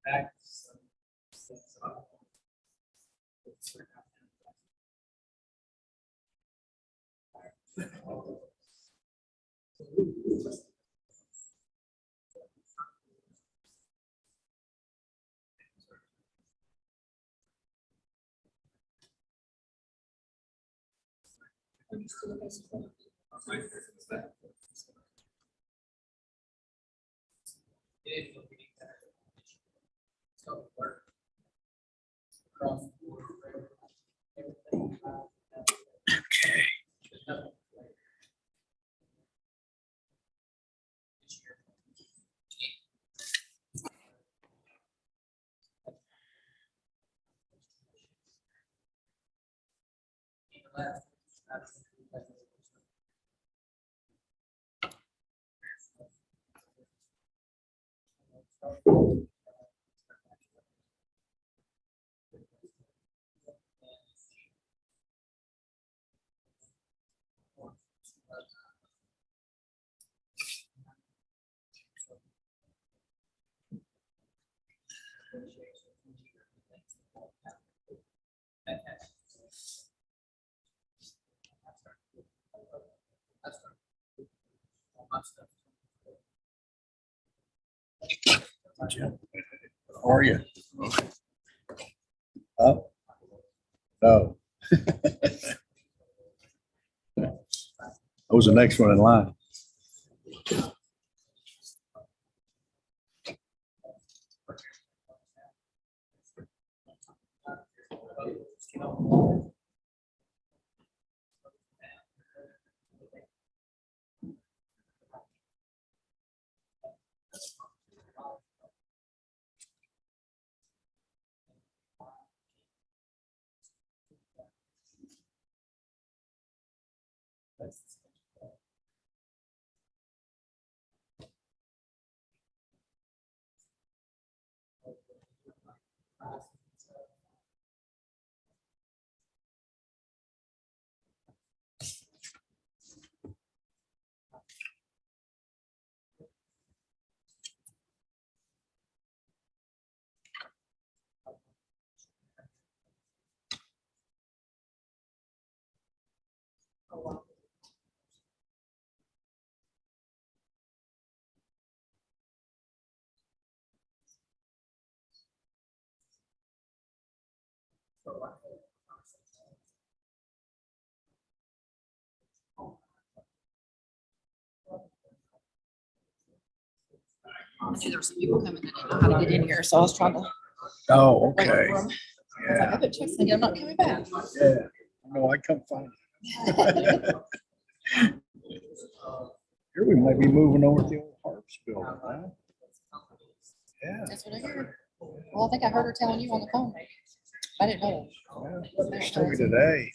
Okay. How are you? Up? No. I was the next one in line. I knew there were some people coming that didn't know how to get in here, so I was trying to Oh, wait okay. for them. I was like, I bet Chuck's thinking I'm not coming back. Yeah. No, I come find you. Here we might be moving over to the old Harps building, huh? Yeah. That's what I heard. Well, I think I heard her telling you on the phone. I didn't know. They're starting today.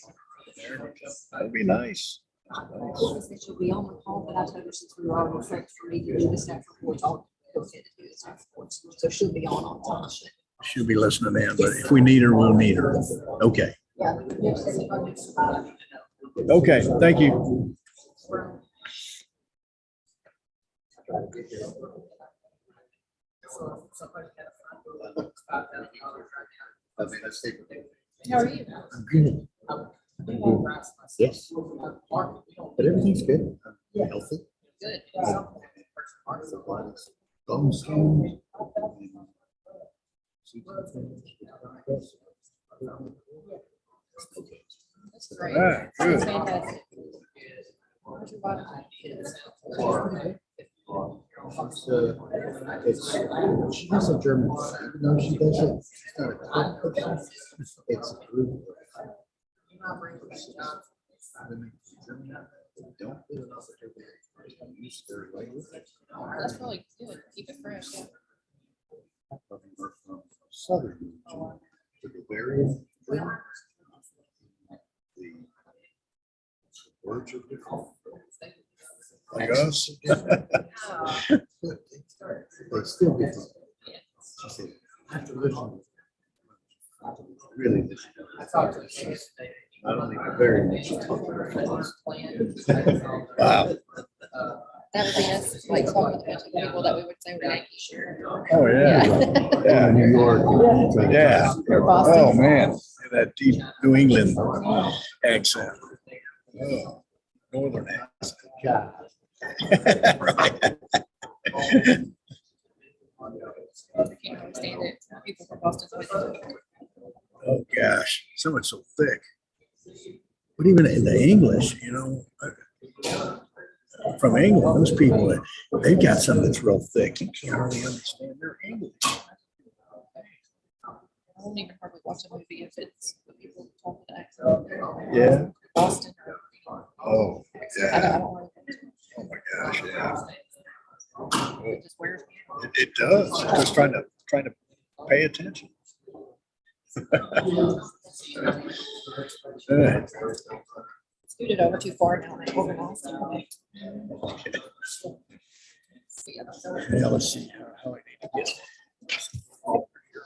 That'd be nice. She said she'll be on the call, but I told her since we were already friends for me to do the staff reports, I'll go ahead and do the staff reports. So she'll be on time. She'll be listening in, but if we need her, we'll need her. Okay. Yeah. Okay, thank you. How are you? I'm good. Yes. But everything's good. Healthy. Good. Bones strong. That's great. Ah, That's good. fantastic. How's your body? She has a German, even though she does it, it's not a complex, it's a group. Don't do it off of their use their language. That's probably good. Keep it fresh. Yeah. We're from southern region to the very the words are different. Like us? They still get it. She said, I have to listen. Really listen. She's not only very much. Wow. That would be us, like, talking with a bunch of people that we would say we're Yankees. Oh, yeah. Yeah. New York. Yeah. Or Oh, Boston. man. That deep New England accent. Oh, northern accent. God. Right. I can't understand it. People from Boston. Oh, gosh. Someone's so thick. But even in the English, from England, those people, they've got something that's real thick. You can't hardly understand their English. I won't even probably watch a movie if it's the people talk with accent. Yeah. Boston. Oh, I yeah. don't want Oh, my gosh, yeah. to. It just wears me out. It does. Just trying to pay attention. Yeah. Scooted over too far now. And I organized. Yeah, let's see how I need to get over here.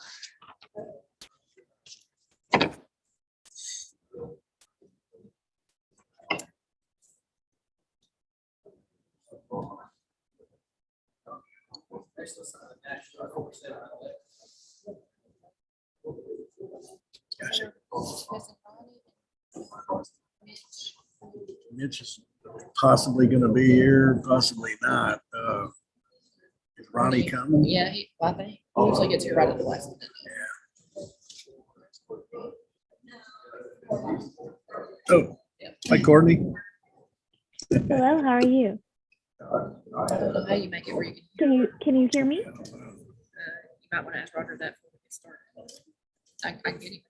Gosh, Mitch is possibly going to be here, possibly not. Is Ronnie coming? Yeah, I think he usually gets here right at the last minute. Oh, hi, Courtney. Hello, how are you? I don't know how you make it where you Can you hear me? you might want to ask Roger that before we get started. I get him.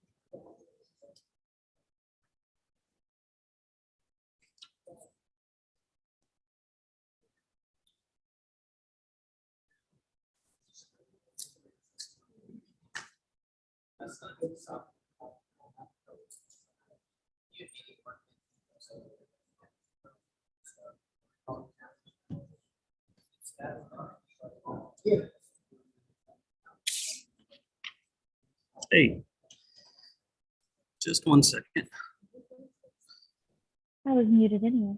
Hey, just 1 second. I was muted anyway.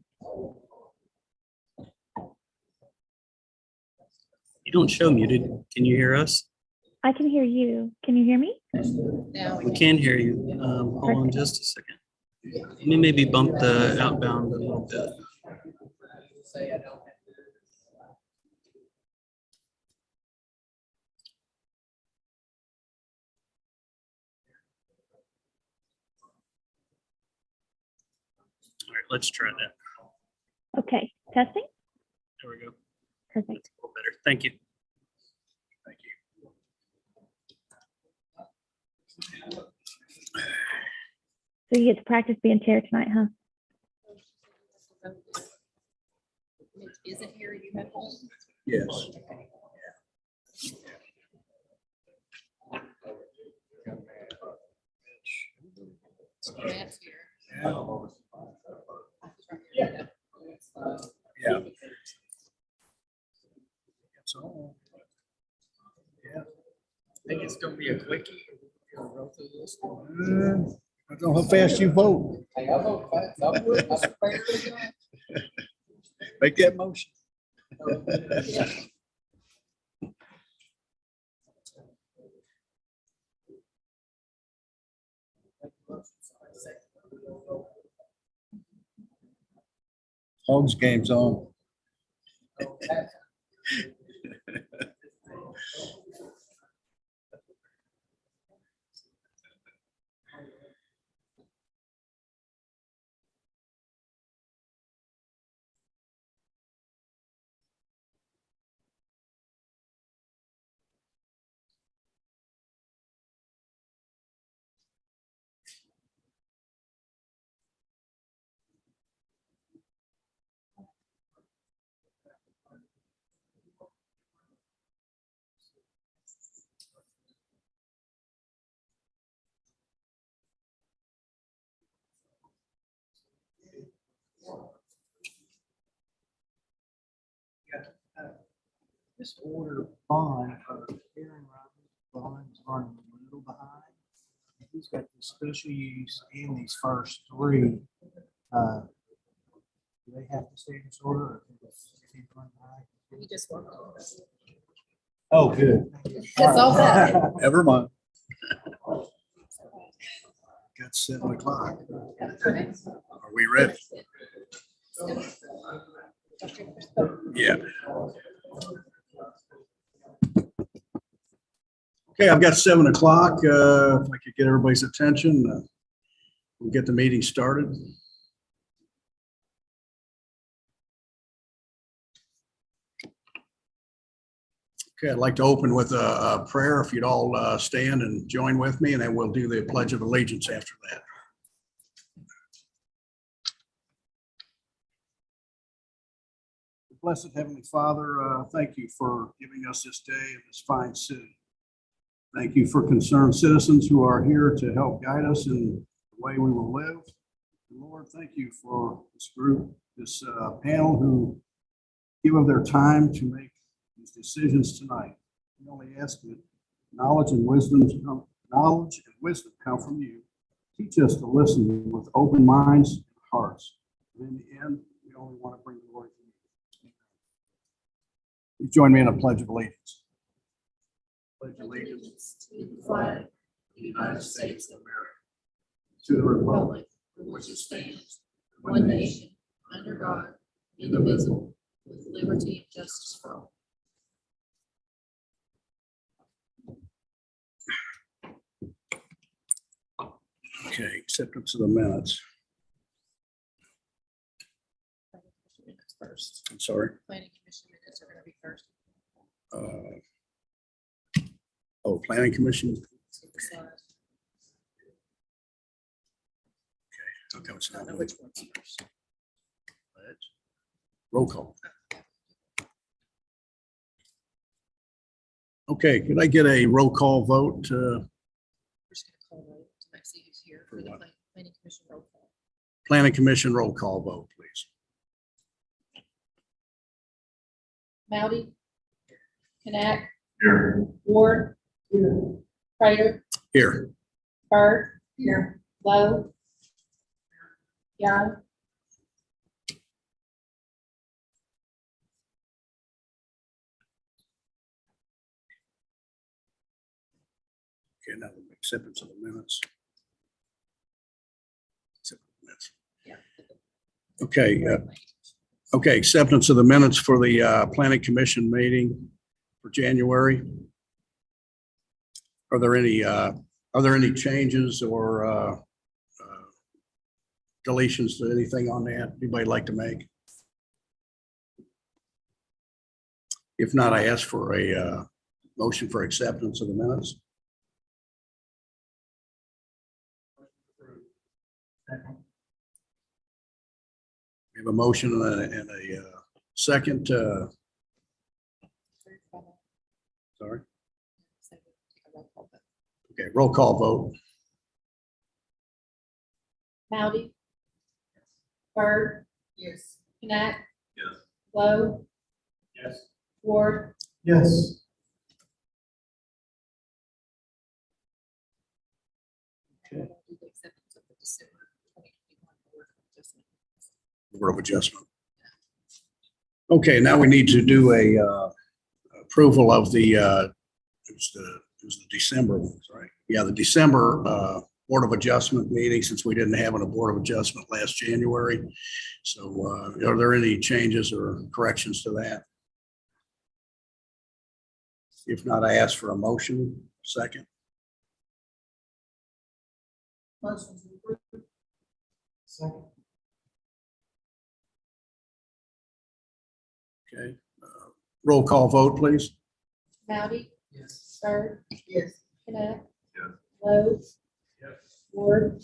You don't show muted. Can you hear us? I can hear you. Can you hear me? Now We can hear you. Hold on just a second. Let me maybe bump the outbound a little bit. All right, let's try that. Okay, testing. There we go. Perfect. A little better. Thank you. Thank you. So you get to practice being chair tonight, huh? Mitch isn't here. You have home. Yes. Matt's here. Yeah. Yeah. So, yeah. Think it's gonna be a quickie. I don't know how fast you vote. Make that motion. Hogs game's on. This order bond for Aaron Rodgers bonds running a little behind. He's got the special use and these first three. Do they have to stay in this order? Or if can't run behind. We just walked over. Oh, good. That's all that. Never mind. Got 7 o'clock. Are we ready? Yeah. Okay, I've got 7 o'clock. If I could get everybody's attention, we'll get the meeting started. Okay, I'd like to open with a prayer. If you'd all stand and join with me, and then we'll do the Pledge of Allegiance after that. Blessed Heavenly Father, thank you for giving us this day in this fine city. Thank you for concerned citizens who are here to help guide us in the way we will live. And Lord, thank you for this group, this panel who give of their time to make these decisions tonight. We only ask that knowledge and wisdom come from you. Teach us to listen with open minds and hearts. And in the end, we only want to bring glory to you. You join me in a pledge of allegiance. Pledge allegiance To the flag of the United States of America, to the republic for which it stands, one nation, under God, indivisible, with liberty and justice for all. Okay, acceptance of the minutes. Minutes first. I'm sorry. Planning commission minutes are gonna be first. Planning Commission. How come it's I not don't know moving? which one's first. Roll call. Okay, could I get a roll call vote? We're just gonna call roll to see who's here for the what? planning commission roll call. Planning Commission roll call vote, please. Moudy. Knapp. Ward. Prater. Here. Bird. Here. Lowe. Young. Okay, now the acceptance of the minutes. Accept the minutes. Yeah. Okay, okay, acceptance of the minutes for the Planning Commission meeting for January. Are there any changes or deletions to anything on that? Anybody like to make? If not, I ask for a motion for acceptance of the minutes. We have a motion and a second. Sorry. Okay, roll call vote. Moudy. Bird. Yes. Knapp. Yes. Lowe. Yes. Ward. Yes. Okay. Do the acceptance of the December 2021 Board of Adjustment. Board of Adjustment. Okay, now we need to do a approval of the it was the December, right? Yeah, the December Board of Adjustment meeting, since we didn't have a Board of Adjustment last January. So are there any changes or corrections to that? If not, I ask for a motion. Second. Motion to approve. Second. Okay. Roll call vote, please. Moudy. Yes. Bird. Yes. Knapp. Yes. Lowe. Yes. Ward.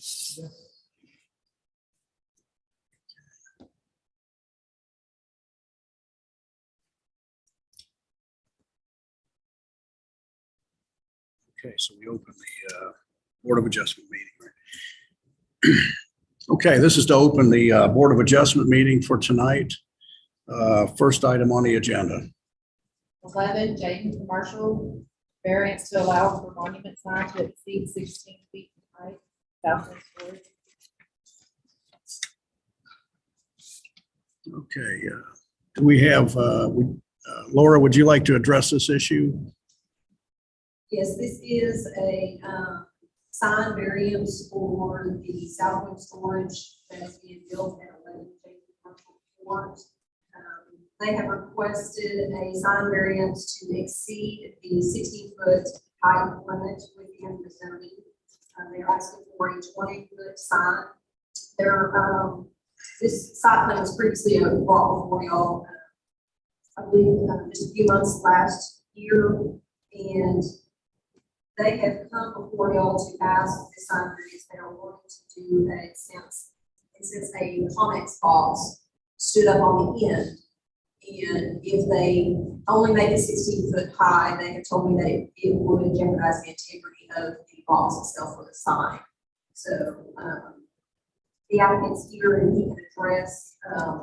Okay, so we open the Board of Adjustment meeting. Right? Okay, this is to open the Board of Adjustment meeting for tonight. First item on the agenda. 11, Jaden Commercial, variance to allow for monument sign to exceed 16 feet in height, southwest story. Okay, Do we have, Laura, would you like to address this issue? Yes, this is a sign variance for the Southwind storage that is being built at 11 Commercial Court. They have requested a sign variance to exceed the 60-foot height limit within the zoning. They're asking for a 20-foot sign. This site plan was previously brought before y'all, I believe, just a few months last year, and they have come before y'all to ask the sign variance. They are wanting to do that since a Conex box stood up on the end. And if they only make it 16 foot high, they have told me that it would jeopardize the integrity of the box itself for the sign. So the applicant's here and he can address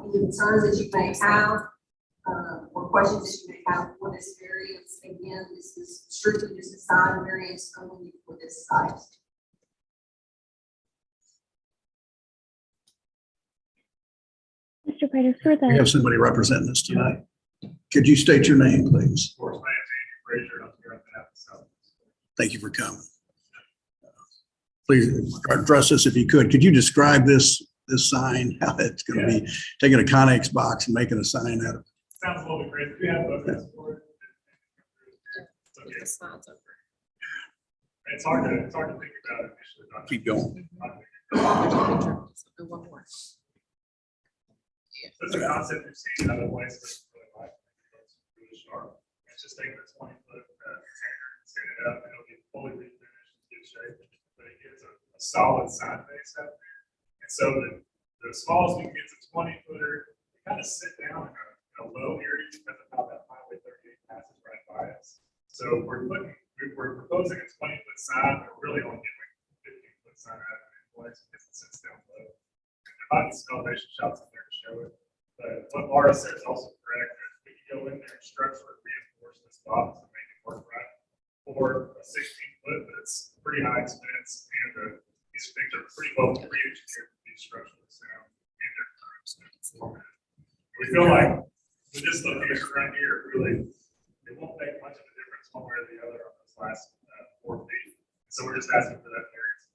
any concerns that you may have or questions that you may have for this variance. Again, this is strictly just a sign variance only for this site. Mr. Prater, for We have the, somebody representing us tonight. Could you state your name, please? Of course, my name is Andrew Frazier, I'm here on behalf of South. Thank you for coming. Please address this if you could. Could you describe this sign, how it's going to be taking a Conex box and making a sign out of it? Sounds a little bit crazy. We have photos for it. It's okay. It's hard to think about it initially. Not Keep going. One more. It's a concept we've seen in other places that's really like it's really sharp. It's just taking a 20-foot container and setting it up, and it'll get fully refinished in good shape, but it gives a solid side face out there. And so the smallest we can get is a 20-footer. We kind of sit down in a low area because of how that Highway 38 passes right by us. So we're proposing a 20-foot sign, but we're really only getting like a 15-foot sign out of it in place because it sits down low. There might be some elevation shots up there to show it. But what Laura said is also correct. We can go in there and structurally reinforce this box and make it work right. For a 16-foot, but it's pretty high expense, and these things are pretty well pre-engineered to be structurally sound in their current format. We feel like with this location right here, really, it won't make much of a difference one way or the other on those last 4 feet. So we're just asking for that variance.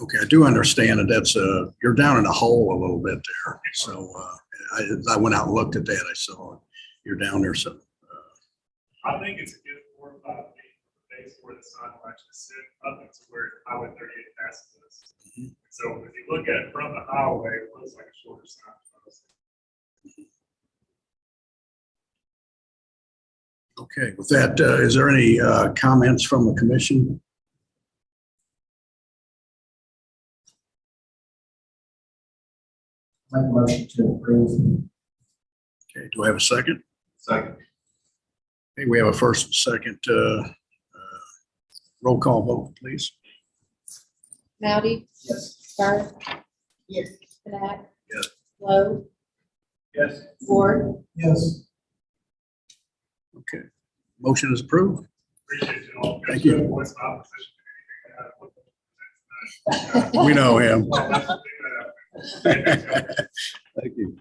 Okay, I do understand that that's you're down in a hole a little bit there. So I went out and looked at that. I saw you're down there. So I think it's a good 4 or 5 feet base where the sign will actually sit up into where Highway 38 passes us. So if you look at it from the highway, it looks like a shorter sign. okay, with that, is there any comments from the commission? Make a motion to approve. Okay, do I have a second? Second. Okay, we have a first and second. Roll call vote, please. Rowdy? Yes. Sir? Yes. Knapp? Yes. Lowe? Yes. Ward? Yes. Okay, motion is approved. Appreciate you all. Thank you. Voice my opposition. We know him. Thank Thank you.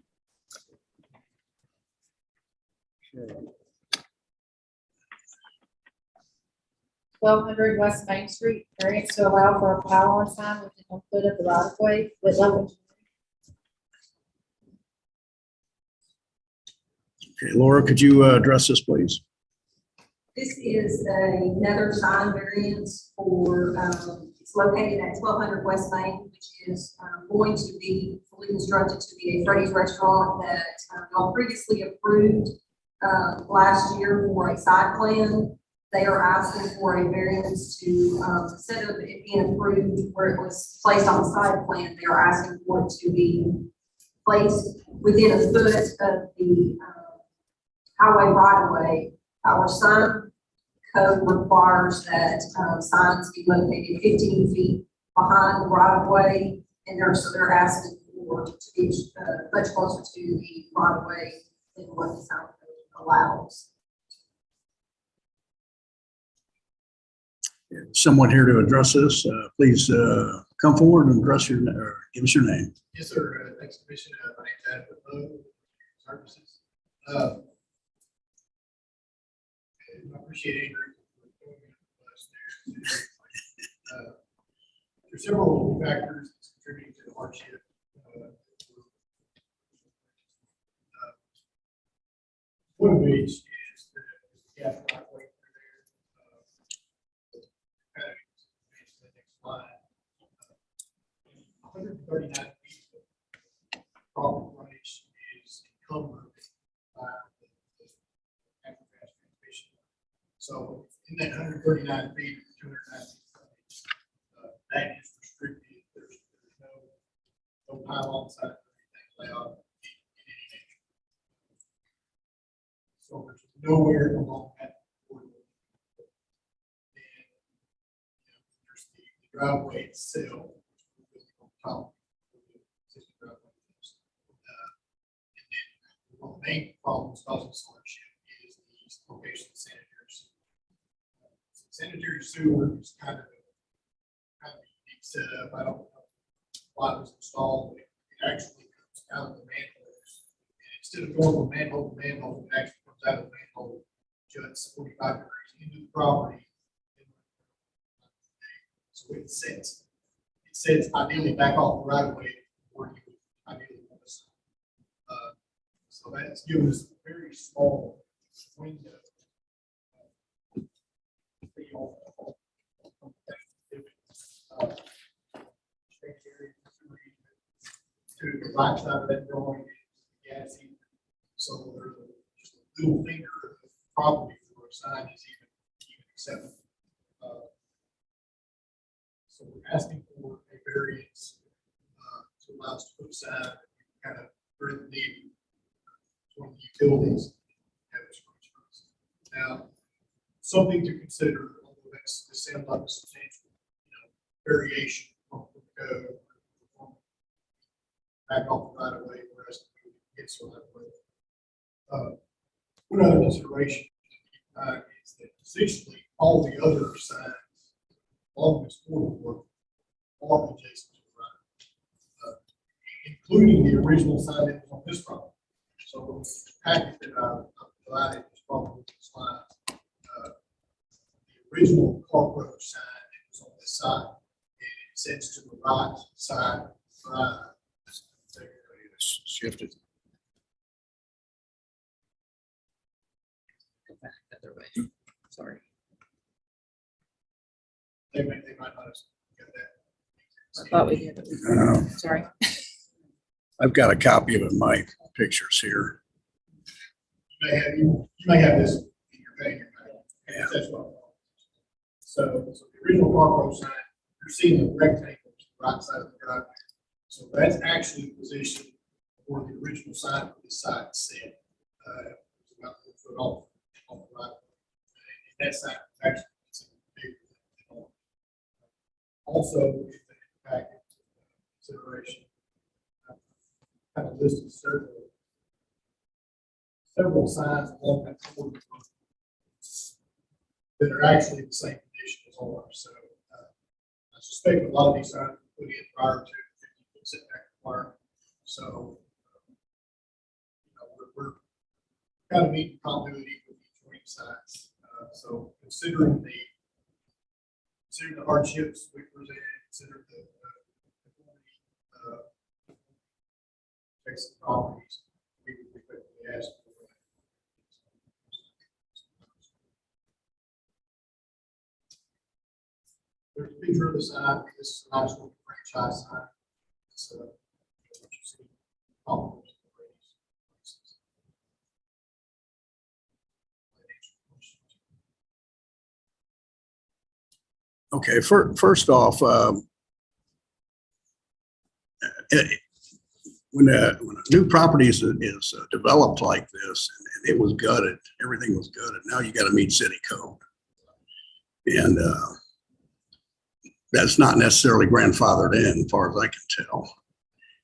Okay. 1200 West Main Street, variance to allow for a power sign within 1 foot of the right of way with level. Okay, Laura, could you address this, please? This is another sign variance for, it's located at 1200 West Main, which is going to be fully constructed to be a Freddy's restaurant that y'all previously approved last year for a site plan. They are asking for a variance to, instead of it being approved where it was placed on the site plan, they are asking for it to be placed within a foot of the highway right of way. Our sign code requires that signs be located 15 feet behind the right of way, and they're asking for to be much closer to the right of way than what the sign code allows. someone here to address this, please come forward and address or give us your name. Yes, sir. Thanks, Commissioner. My name's Adam Services. I appreciate Andrew. There's several factors contributing to the hardship. One of which is the gas pipeline through there. Kind of the next slide. 139 feet of property frontage is encumbered by the natural gas transmission. So in that 139 feet, 209 feet frontage, that is restricted. There's no pylon side or anything allowed in any nature. So there's nowhere along that corridor. And there's the driveway itself. Top. And then one of the main problems causing this hardship is the location of sanitary sewer. Sanitary sewer is kind of a unique setup. I don't know why it was installed, but it actually comes out of the manholes. And instead of going from manhole to manhole, it actually comes out of the manhole, juts 45 degrees into the property. So it sets. It says ideally back off the right of way where you would ideally want to sign. So that's given us a very small window. To the right side of that drawing is the gas heat. So there's just a little finger of property for a sign is even acceptable. So we're asking for a variance to allow us to put a sign, kind of thread the needle between the utilities and the structures. Now, something to consider, although this sounds like a substantial, variation from the code, back off the right of way, the rest of it gets the right of way. One other consideration is that essentially all the other signs along this corridor are adjacent to the right, including the original sign that was on this property. So the packet that I provided is probably the slide. The original Park Road sign that was on this side, and it sets to the right side. Shifted. Go back the other way. Sorry. They might not have got that. I thought we did, but Uh, sorry. I've got a copy of it in my pictures here. You may have this in your bag. Yeah. That's what. So the original Park Road sign, you're seeing the rectangle to the right side of the driveway. So that's actually the position where the original sign for this side is set. It's about 1 foot off on the right. And that sign is actually bigger than normal. Also, in the packet consideration, kind of listed several signs along that corridor that are actually the same condition as ours. So I suspect a lot of these signs were put in prior to the 50-foot setback requirement. So we're kind of meeting continuity with each one sides. So considering the hardships we presented, consider the Texas properties, we would quickly ask for. There's a picture of the sign. This is a nice little franchise sign. It's what you see. Okay, first off, when a new property is developed like this, and it was gutted, everything was gutted, now you got to meet city code. And that's not necessarily grandfathered in, as far as I can tell.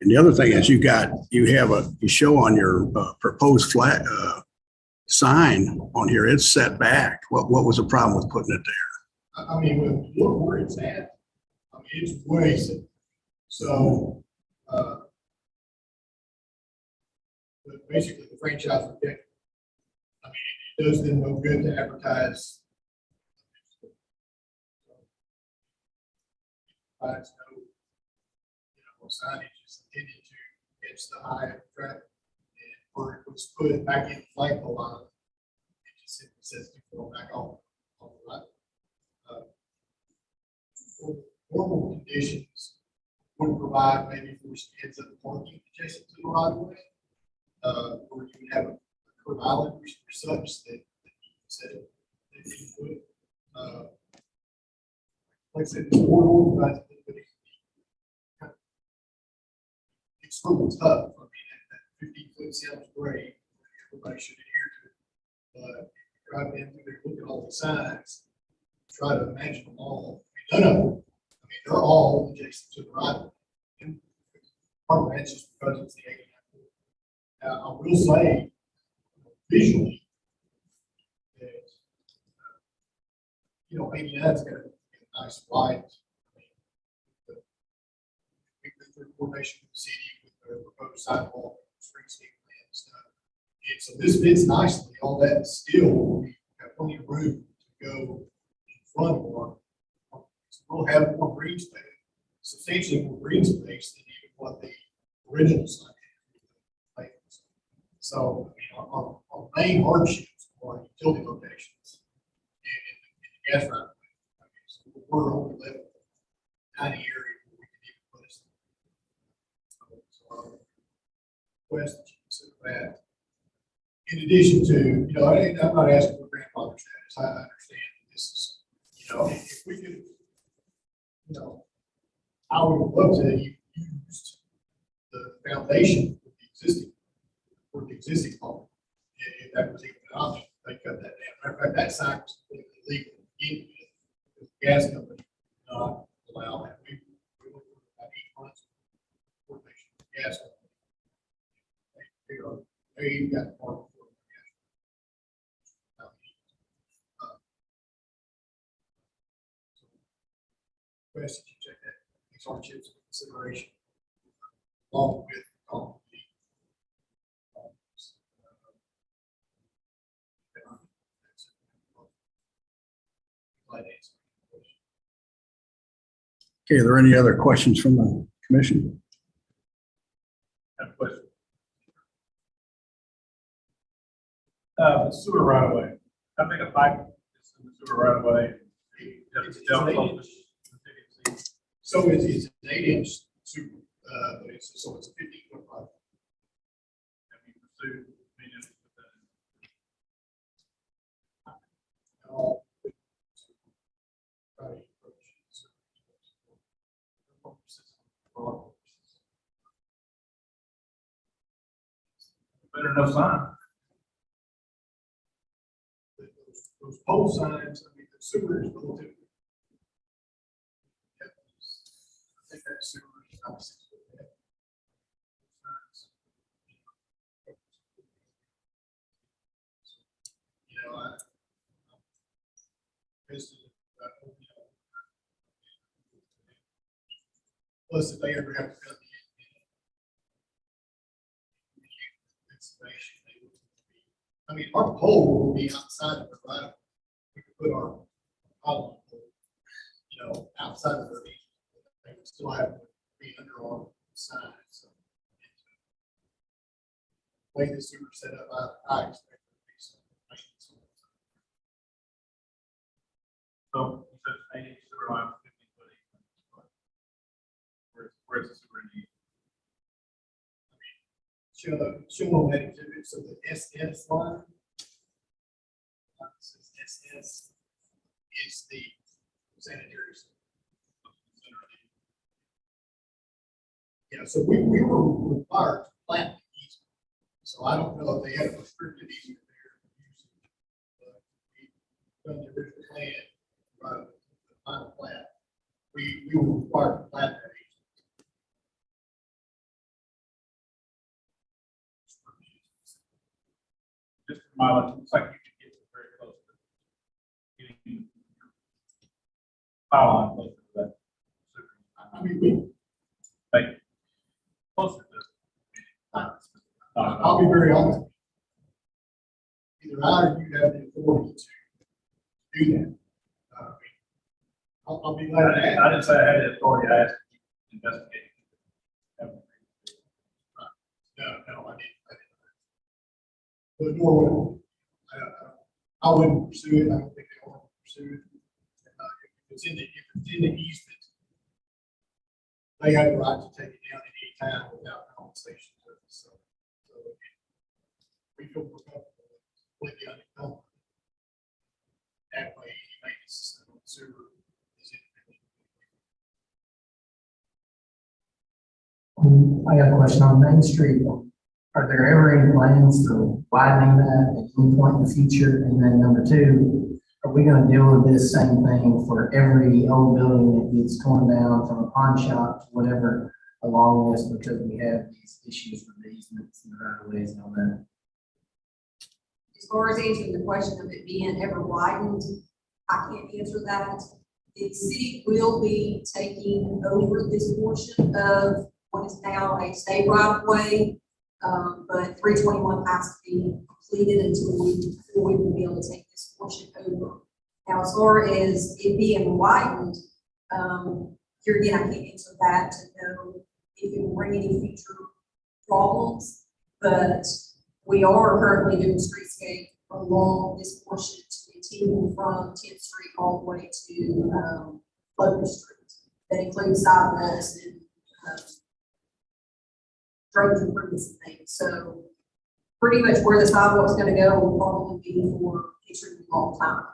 And the other thing is you show on your proposed flat sign on here, it's set back. What was the problem with putting it there? I mean, when you look where it's at, I mean, it's way simple. So, but basically the franchise rejected. I mean, it does them no good to advertise. Provides no, signage is intended to catch the eye of traffic. And where it was put back in the flagpole line, it just simply says to go back on the right. Normal conditions would provide maybe for heads up parking adjacent to the right of way. Or you would have a curb island or such that you said that you would. Like I said, the corridor provides a little bit of, it's a little tough. I mean, that 15-foot sounds great. Everybody should adhere to it. But if you drive in through there, look at all the signs, try to imagine them all. I mean, none of them. I mean, they're all adjacent to the right of way. And part of that's just because it's the 89. Now, I will say, visually, that, 89's got a nice light. I mean, we've been through coordination with the city with their proposed sidewalk, street sweeping plan and stuff. And so this fits nicely. All that still, we have plenty of room to go in front of our. So we'll have more green space, substantially more green space than even what the original site had. So, I mean, our main hardships are utility locations and the gas right. I mean, so we're only left with a tiny area where we can even put us. So, request that you consider that. In addition to, I'm not asking for grandfather status. I understand that this is, if we could, I would love to use the foundation for the existing home. If that was even an option, they cut that down. Matter of fact, that site was completely legal to begin with. The gas company did not allow that. We looked for about 8 months of coordination with the gas company. They got part of it. Request that you check that these hardships into consideration along with all the Okay, are there any other questions from the commission? Have a question. The sewer right away. How big a pipe is in the sewer right away? So it's an 8-inch super, but it's a 15-foot pipe. Have you pursued being able to put that in? Better no sign. Those pole signs, I mean, the sewer is relatively. I think that sewer is about 6 foot ahead. I visited, plus if they ever have to cut the installation, they would be, I mean, our pole will be outside of the right. We could put our pole, outside of the, they would still have to be under our sign. So, the way the sewer set up, I expect there to be some maintenance on it. So you said 8-inch sewer line, 15-foot. Where's the sewer in the? Show on that exhibit, so the SS line. This SS is the sanitary. Yeah, so we were required to plat the easement. So I don't know if they had a restricted easement there. But we done the original plan, the final plat. We were required to plat that easement. Just for my life, it looks like you could get very close to getting Power line closer to that. I mean, we, Like, closer to. I'll be very honest. Either I or you have the authority to do that. I'll be glad to ask. I didn't say I had the authority, I asked you to investigate. No, I didn't. But nor would I wouldn't pursue it. I don't think they want to pursue it. If it's in the easement, they have the right to take it down at any time without compensation. So we feel comfortable with the unencumbered. That way, any maintenance on the sewer is independent. I got a question on Main Street. Are there ever any plans for widening that at any point in the future? And then number two, are we gonna deal with this same thing for every old building that gets torn down from a pawn shop to whatever along this, because we have these issues with the easements and the right of ways and all that? As far as answering the question of it being ever widened, I can't answer that. The city will be taking over this portion of what is now a state right of way. But 321 has to be completed before we will be able to take this portion over. Now, as far as it being widened, here again, I can't answer that to know if it will bring any future problems, but we are currently doing streetscape along this portion to continue from 10th Street all the way to Locust Street. That includes sidewalks and road improvements and things. So pretty much where the sidewalk's going to go will probably be for a extremely long time.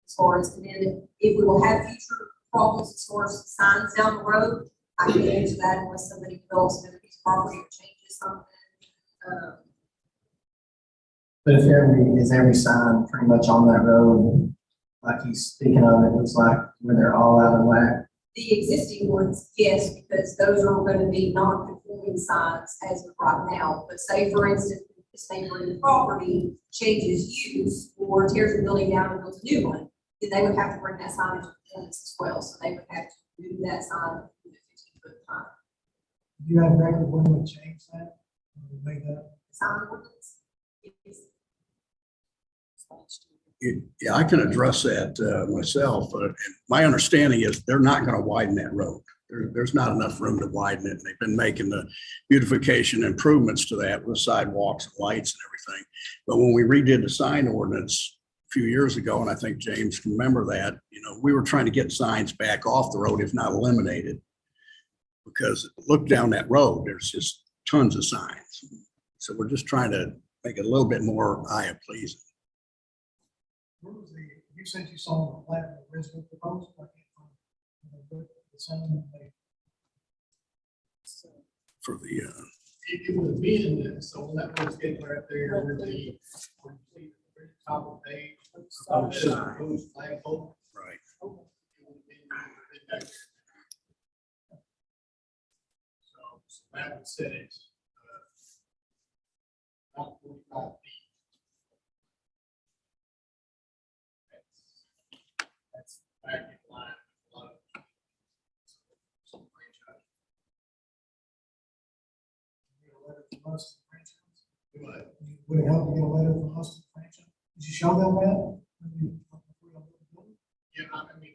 As far as, and then if we will have future problems as far as signs down the road, I can't answer that unless somebody develops another piece of property or changes something. But if is every sign pretty much on that road, like he's speaking of, it looks like where they're all out of whack? The existing ones, yes, because those are going to be non-conforming signs as of right now. But say, for instance, if this neighboring property changes use or tears the building down and builds a new one, then they would have to bring that sign into compliance as well. So they would have to move that sign in a 15-foot time. Do you have record when we changed that? When we made that? Sign ordinance. Yes. Yeah, I can address that myself. And my understanding is they're not going to widen that road. There's not enough room to widen it. They've been making the beautification improvements to that with sidewalks and lights and everything. But when we redid the sign ordinance a few years ago, and I think James can remember that, we were trying to get signs back off the road, if not eliminated. Because look down that road, there's just tons of signs. So we're just trying to make it a little bit more eye pleasing. Where was you said you saw the plan, the original proposal, I can't find the same. For the, It would have been, so when that was getting right there, where the top of the page, proposed flagpole. right. It would have been back there. So that would set it, about 45 feet. That's back in line with a lot of some franchise. Get a letter from us to the franchise? But Would it help to get a letter from us to the franchise? Did you show them that? yeah, I mean,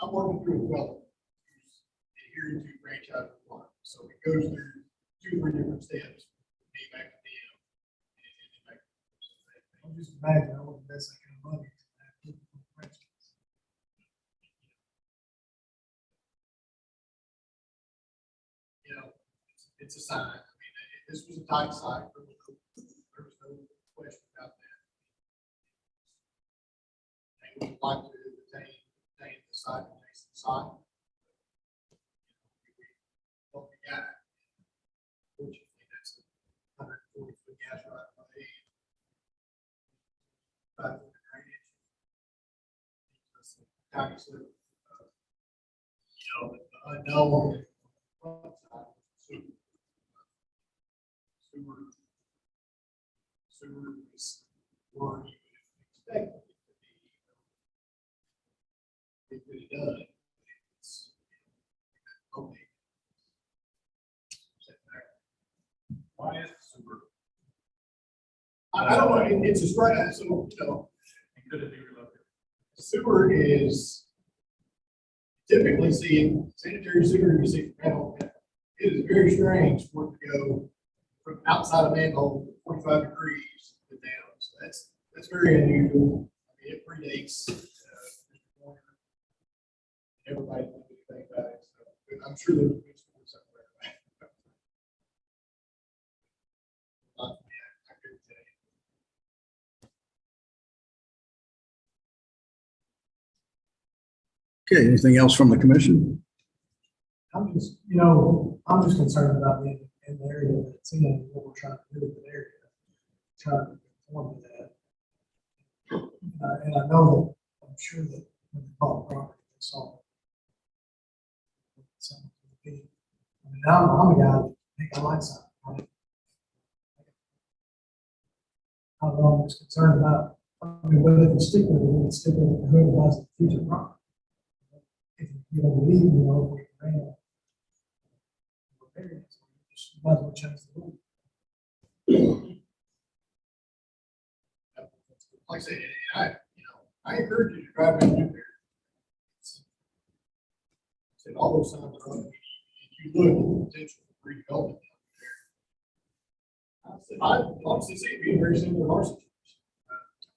I'm working through a well, adhering to franchise requirements. So it goes through 2 or 3 different steps. Be back to them. And then back to them. I'm just imagining, I wouldn't invest that kind of money. To have people from the franchise. It's a sign. I mean, this was a tight site. There was no question about that. They would like to retain the site, adjacent site. What we got. Fortunately, that's a 140-foot gas right away. 5-foot drainage. Tiny slip. The unknown. Sewer is where you would expect it to be. done. It's, okay. Why is the sewer, I don't know, it's a straight, so, you know, and could it be relocated? sewer is typically seen, sanitary sewer, you see manhole. It is very strange for it to go from outside of manhole 45 degrees to down. So that's very unusual. I mean, it predates Mr. Warner. Everybody knows anything about it. So but I'm sure there's a good story somewhere. I couldn't tell you. Okay, anything else from the commission? I'm just, you know, I'm just concerned about being in the area that it's in, what we're trying to do with the area. Trying to conform to that. And I know that, I'm sure that when they bought property, they saw. Something to be. I mean, I'm a guy, that think I like something. I don't know, I'm just concerned about, I mean, whether it's stick with it, it's stick with who has the future property. If you don't believe, you know, if we ran. Just might as well change the rule. Like I said, I encourage you to drive in there. Said all those signs are up. If you look at the potential for redevelopment down there. I said, I honestly see it being very similar to our situation.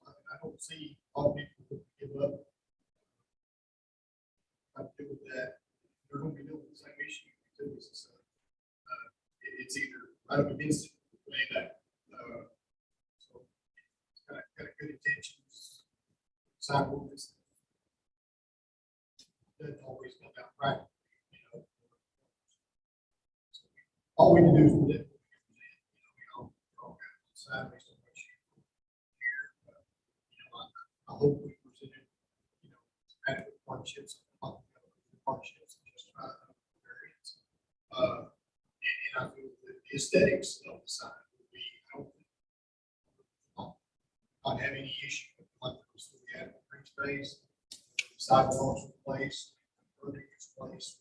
I don't see a lot of people who give up. I do with that. They're going to be dealing with the same issue too. It's either right up against it, or way back. So it's got good intentions. Sidewalk is doesn't always come out right, you know. So all we can do is predict. We all got one side based on what you hear. I hope we presented, adequate hardships, hardships, and justify the variance. And I feel that the aesthetics of the sign would be, I don't think, not have any issue with like the adequate green space, sidewalks in place, roading in place,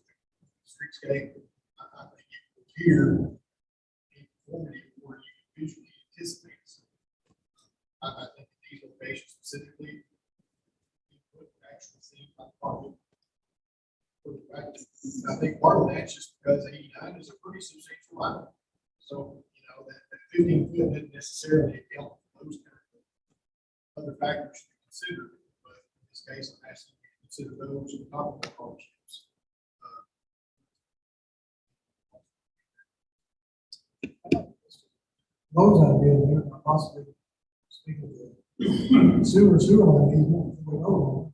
streetscape. I think it would appear informative where you can visually anticipate something. I think in these locations specifically, you would actually see my part of it. I think part of that's just because 89 is a pretty substantial line. So, that 15 foot doesn't necessarily account for those kind of other factors to consider. But in this case, I'm asking you to consider those on top of the hardships. Those ideas, there possibly speaking of the sewer line easement, we know.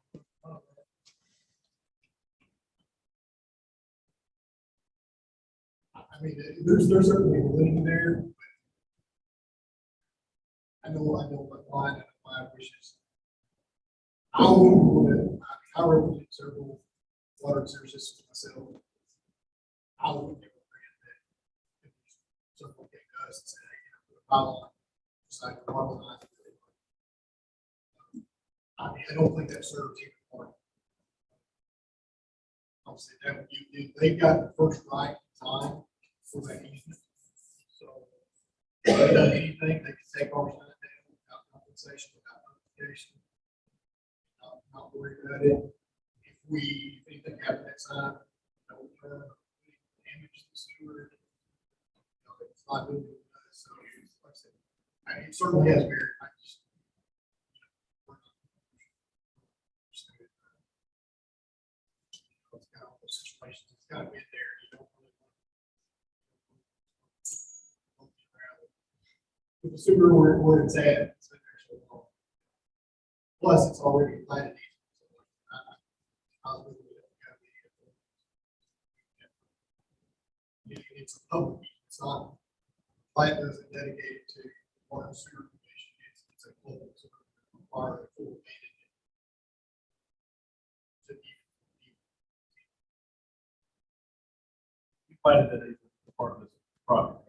I mean, there's certainly validity there. But I know my line and my wishes. I represent several water and sewer systems myself. I would give a grant that if someone came to us and said, hey, put a pile on, just like the water line. I mean, I don't think that serves either party. Obviously, that would they've got the first right time for that easement. So if they done anything, they can take our sign down without compensation, without notification. Not worry about it. If anything happened that sign, that would turn damage to the sewer. It's not doing it. So like I said, it certainly has merit. I just, it's got all those situations. It's got to be there. You don't really want to around it. With the sewer where it's at, it's been there so long. Plus, it's already planted. It's a public, it's not, plant doesn't dedicate it to water and sewer commission, it's a global, so it requires a full management. You planted that as part of this project.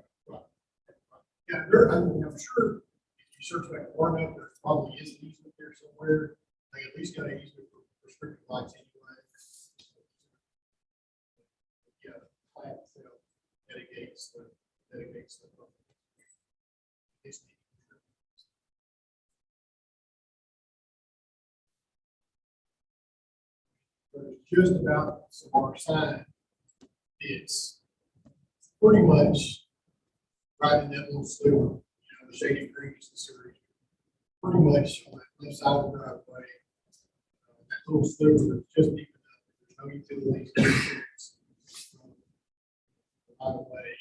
Yeah, I'm sure if you search back far enough, there probably is an easement there somewhere. They at least got an easement for restricted lights anyway. plat itself dedicates the. It's- But it's just about some more sign. It's pretty much right in that little sliver, the shady green is the sewer. Pretty much on that left side of the driveway. That little sliver is just deep enough, there's no utilities. No utilities, right away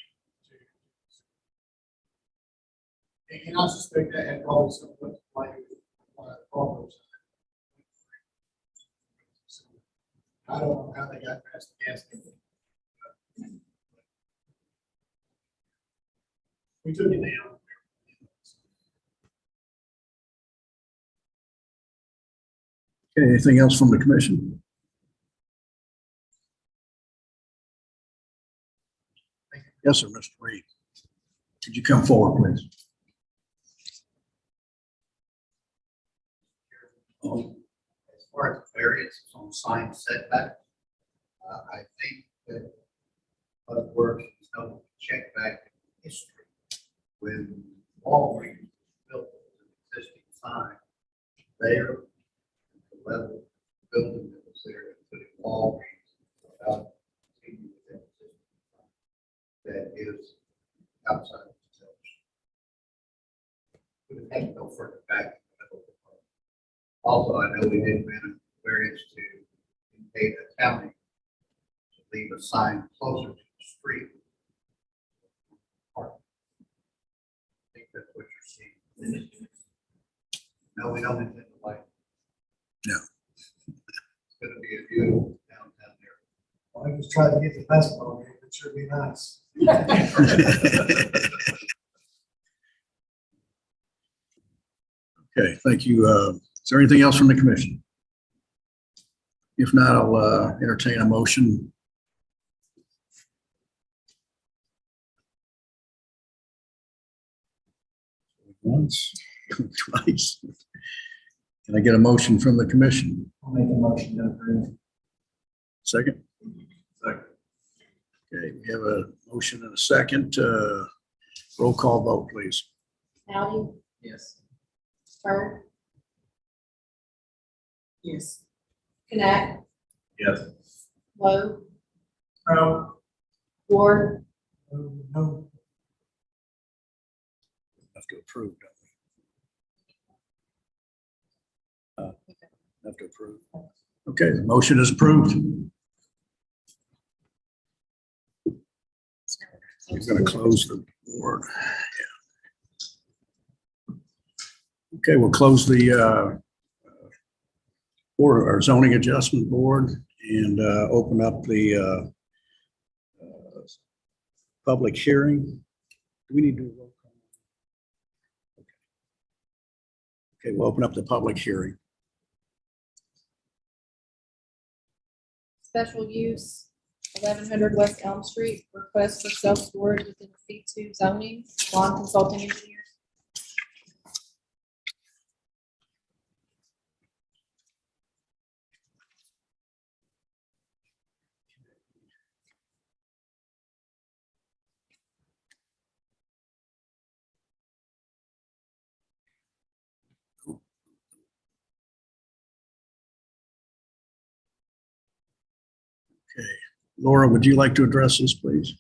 to. And I suspect that had probably something to play with the problem. I don't know how they got past the gas. We took it down. Okay, anything else from the commission? Yes, sir, Mr. Reed. Could you come forward, please? As far as variances on sign setback, I think that Public Works is going to check back in history. When Walgreens built an existing sign there, the level of the building that was there, including Walgreens, about continuing with that existing sign that is outside of the village. We would have to go further back. Also, I know we did grant a variance to indicate a county to leave a sign closer to the street. I think that's what you're seeing. No, we don't intend to like. No. It's gonna be a beautiful downtown there. Well, I just tried to get the basketball game, it sure be nice. Okay, thank you. Is there anything else from the commission? If not, I'll entertain a motion. Once, twice. Can I get a motion from the commission? I'll make a motion to approve. Second? Second. Okay, we have a motion and a second. Roll call vote, please. Howdy, Yes. Bird, Yes. Connect, Yes. Lowe, No. Ward, No. Have to approve, don't we? Have to approve. Okay, the motion is approved. You're going to close the board. Yeah. Okay, we'll close the board, our zoning adjustment board, and open up the public hearing. Do we need to do a roll call? Okay, we'll open up the public hearing. special use, 1100 West Elm Street, request for self-storage within C2 zoning, lawn consulting engineers. Okay, Laura, would you like to address this, please?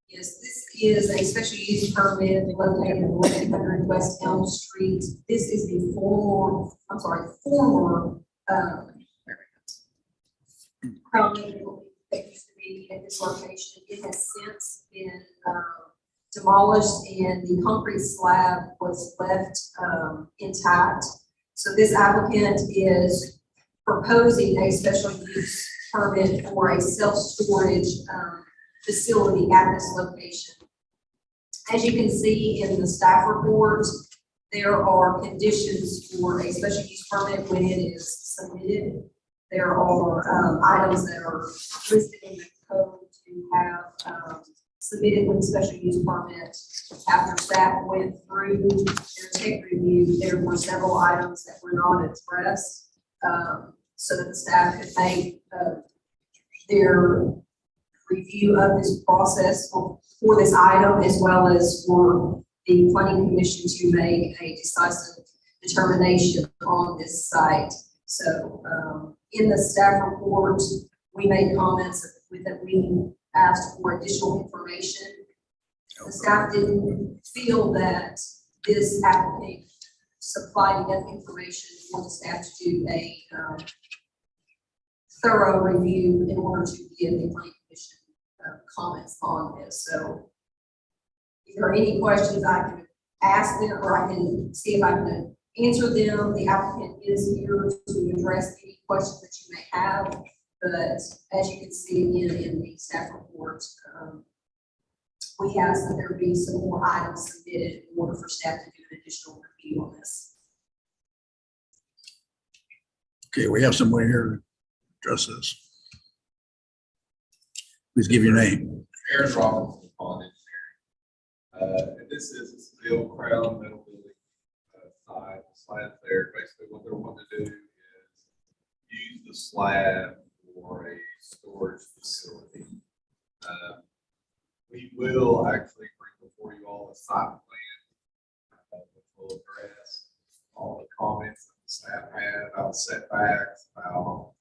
Yes, this is a special use permit located at 1100 West Elm Street. This is the former permit that used to be at this location. It has since been demolished and the concrete slab was left intact. So this applicant is proposing a special use permit for a self-storage facility at this location. As you can see in the staff report, there are conditions for a special use permit when it is submitted. There are items that are listed in the code to have submitted with special use permit. After staff went through their tech review, there were several items that were not expressed, so that the staff could make their review of this process for this item, as well as for the planning commission to make a decisive determination on this site. So, in the staff report, we made comments that we asked for additional information. The staff didn't feel that this applicant supplied enough information for the staff to do a thorough review in order to give the planning commission comments on this. So if there are any questions, I can ask them, or I can see if I can answer them. The applicant is here to address any questions that you may have. But as you can see again in the staff report, we asked that there be some more items submitted in order for staff to do an additional review on this. Okay, we have someone here to address this. Please give your name. Aaron Robbins, Pond Engineering. And this is a steel crown metal building slab there. Basically, what they're wanting to do is use the slab for a storage facility. We will actually bring before you all a site plan, which will address all the comments that the staff had about setbacks, about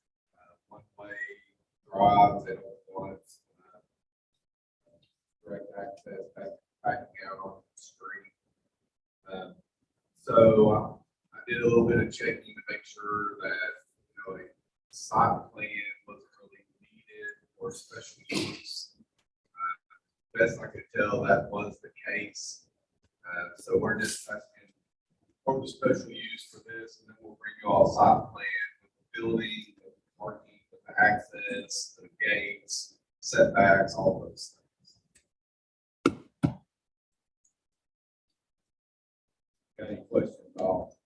one-way drives, they don't want direct access backing out on the street. So I did a little bit of checking to make sure that, a site plan wasn't really needed for special use. Best I could tell, that was the case. So we're just asking for the special use for this, and then we'll bring you all a site plan with the building, with the parking, with the access, the gates, setbacks, all those things. Got any questions? I'll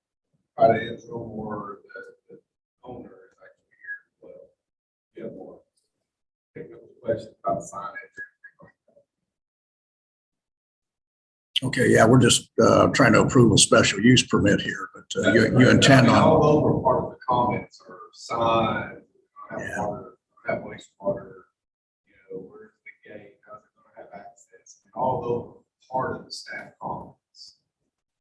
try to answer them, or the owner is actually here as well. You have more technical questions about signage. Okay, yeah, we're just trying to approve a special use permit here, but you intend on. All over part of the comments are signs, have water, have wastewater, where's the gate, how's it gonna have access, and all those are part of the staff comments.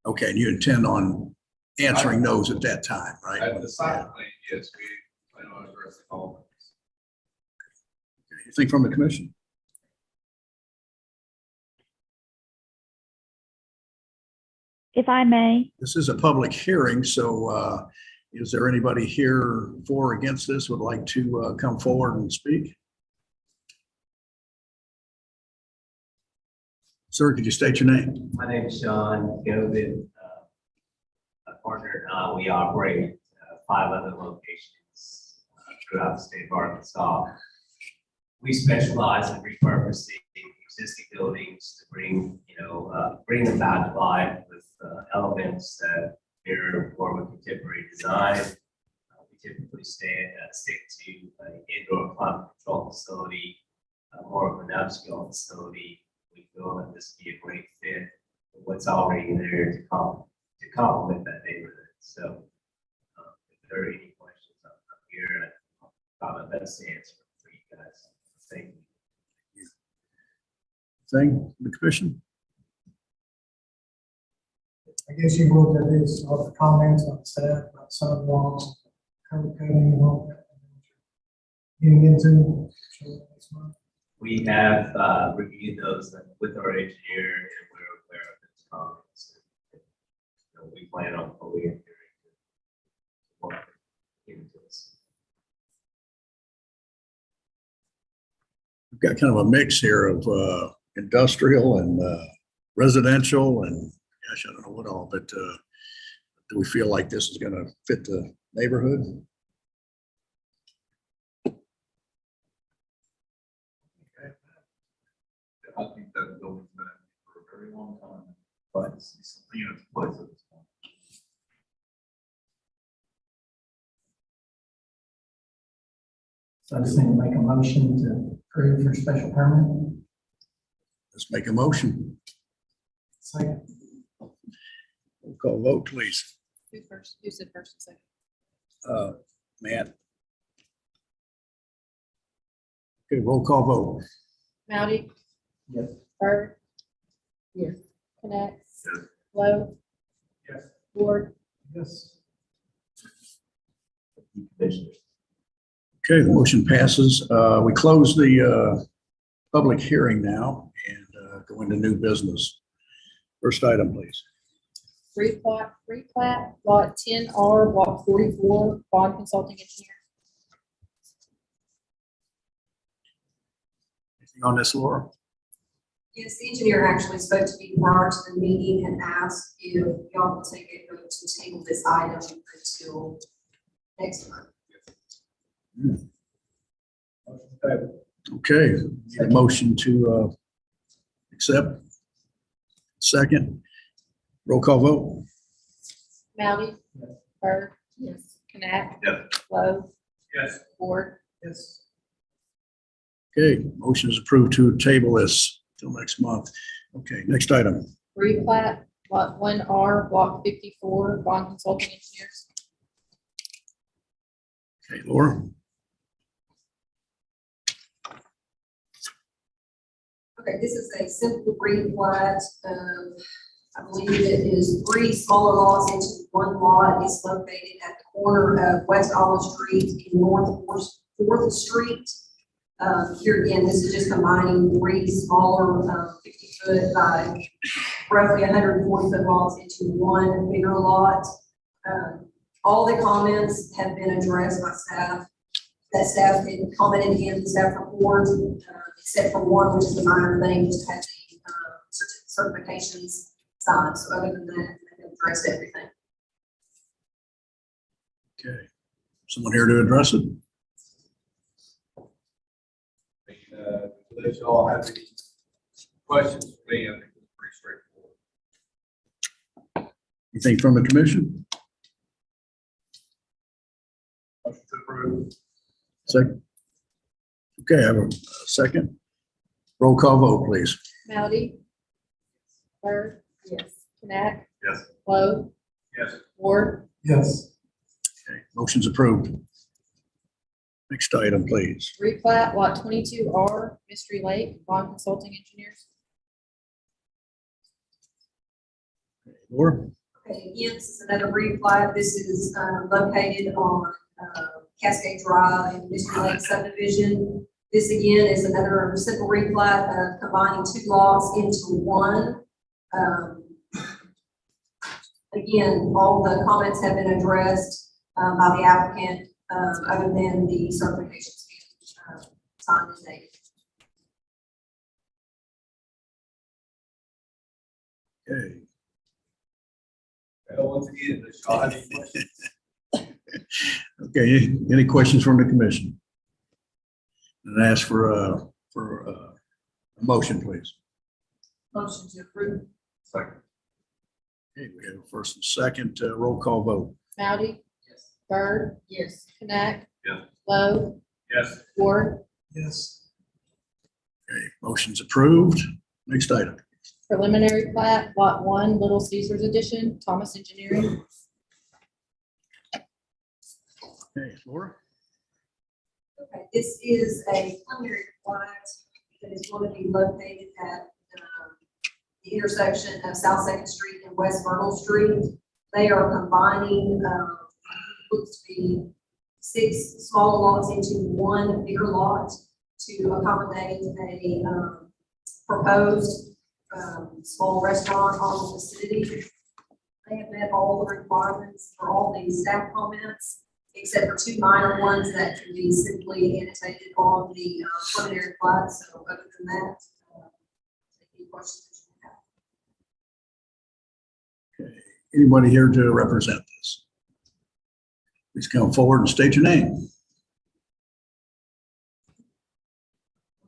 Okay, and you intend on answering those at that time, right? At the site plan, yes, we plan on addressing all of this. Anything from the commission? If I may, This is a public hearing, so is there anybody here for or against this would like to come forward and speak? Sir, could you state your name? My name is Sean Cabot, a partner. We operate 5 other locations throughout the state of Arkansas. We specialize in repurposing existing buildings to bring them back to life with elements that mirror more of a contemporary design. We typically stick to an indoor climate control facility, more of an upscale facility. We feel that this would be a great fit with what's already there to complement that neighborhood. So if there are any questions, I'm here and I'll try my best to answer for you guys. Thank you. Thing, the commission? I guess you've looked at this, all the comments on the staff about sidewalks, curb cutting and all that. Getting into next month. We have reviewed those with our engineer, and we're aware of those comments. We plan on fully adhering to what into this. We've got kind of a mix here of industrial and residential and gosh, I don't know what all, but do we feel like this is going to fit the neighborhood? I think that building's been for a very long time, but it's place at this point. So I just need to make a motion to approve for special permit. Let's make a motion. Second. We'll call vote, please. Who first? Who said first and second? Matt. Okay, roll call vote. Moudy, Yes. Bird, Yes. Connect, Yes. Lowe, Yes. Ward, Yes. Commissioners. Okay, the motion passes. We close the public hearing now and go into new business. First item, please. replat, lot 10R, block 44, bond consulting engineer. Anything on this, Laura? Yes, the engineer actually spoke to me prior to the meeting and asked if y'all will take a vote to table this item until next month. Okay, need a motion to accept. Second, roll call vote. Moudy, Bird, Yes. Connect, Yes. Lowe, Yes. Ward, Yes. Okay, motion is approved to table this till next month. Okay, next item. replat, lot 1R, block 54, bond consulting engineers. Okay, Laura? Okay, this is a simple replat. I believe it is 3 smaller lots into 1 lot. It's located at the corner of West Olive Street and North 4th Street. Here again, this is just combining 3 smaller 50-foot by roughly 140-foot lots into 1 bigger lot. All the comments have been addressed by staff. That staff had commented in the staff report, except for one, which is a minor thing, just had the certifications signed. So other than that, they have addressed everything. Okay, someone here to address it? Unless y'all have any questions for me, I think it's pretty straightforward. Anything from the commission? Motion to approve. Second. Okay, I have a second. Roll call vote, please. Moudy, Bird, Yes. Connect, Yes. Lowe, Yes. Ward, Yes. Okay, motion's approved. Next item, please. replat, lot 22R, Mystery Lake, bond consulting engineers. Laura? Okay, again, this is another replat. This is located on Cascade Drive in Mystery Lake subdivision. This again is another simple replat of combining 2 lots into 1. Again, all the comments have been addressed by the applicant, other than the certifications being signed and dated. Okay. Well, once again, does y'all have any questions? Okay, any questions from the commission? And ask for a motion, please. Motion to approve. Second. Okay, we have a first and second, roll call vote. Moudy, Yes. Bird, Yes. Connect, Yes. Lowe, Yes. Ward, Yes. Okay, motion's approved. Next item. preliminary plat, lot 1, Little Caesars Edition, Thomas Engineering. Okay, Laura? Okay, this is a preliminary plat that is going to be located at the intersection of South Second Street and West Myrtle Street. They are combining, looks to be 6 smaller lots into 1 bigger lot to accommodate a proposed small restaurant on the vicinity. They have met all the requirements for all the staff comments, except for 2 minor ones that can be simply annotated on the preliminary plat. So other than that, any questions that you have? Okay, anybody here to represent this? Please come forward and state your name.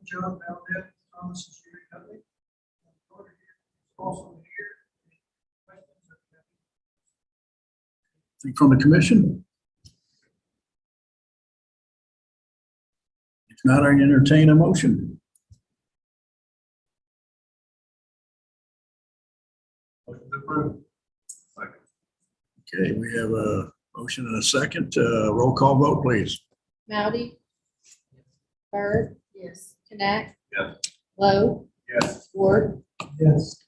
John Belleville, Thomas Engineering Company. Also here. Anything from the commission? If not, I entertain a motion. Motion to approve. Second. Okay, we have a motion and a second. Roll call vote, please. Moudy, Bird, Yes. Connect, Yes. Lowe, Yes. Ward, Yes.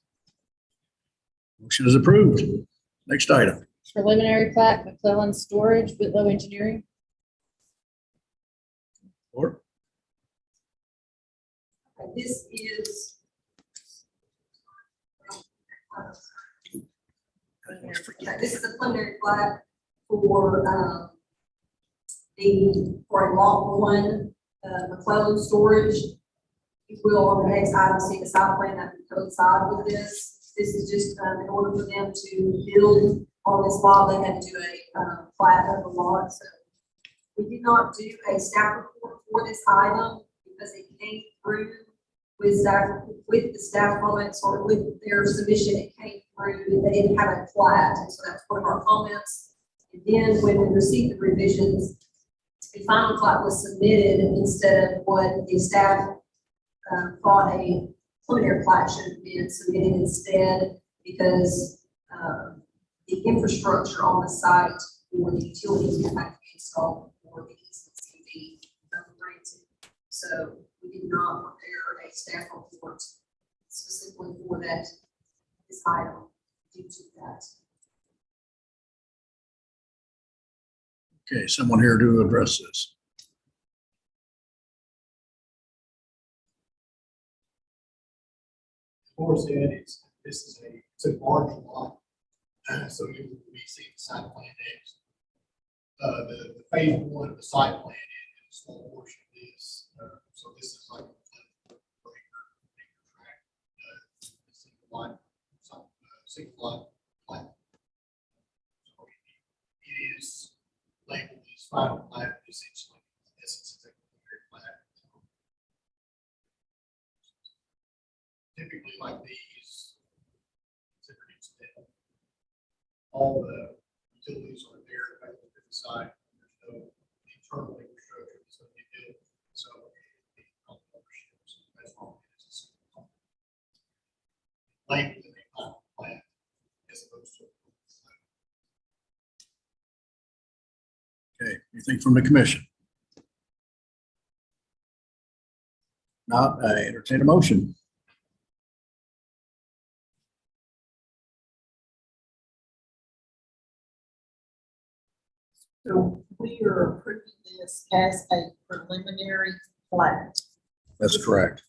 Motion is approved. Next item. preliminary plat, McClellan Storage, Whitlow Engineering. Or This is. This is a preliminary plat for, for a lot one, McClellan Storage. You will on the next item see the site plan that would coincide with this. This is just, in order for them to build on this lot, they had to do a, plat of the lot, so. We did not do a staff report for this item because it came through with staff, with the staff comments or with their submission, it came through, they didn't have a plat, and so that's one of our comments. And then when we received the revisions, the final plat was submitted instead of what the staff thought a preliminary plat should have been submitted instead, because the infrastructure on the site for the utilities that have to be installed before the easements can be granted. So we did not prepare a staff report specifically for that, this item due to that. okay, someone here to address this. Or said, it's a large lot, so you will be seeing the site plan next. The phase one of the site plan is a small portion of this, so this is like a track, single line plan. So it is labeled as final plat, essentially, in essence, it's a preliminary plat. Typically like these, considered incidental. All the utilities are there at the site. There's no internal infrastructure that's going to be built. So that's all it is. Labeled in a final plan as opposed to. Okay, anything from the commission? Not, I entertain a motion. So we are approving this as a preliminary plat. That's correct.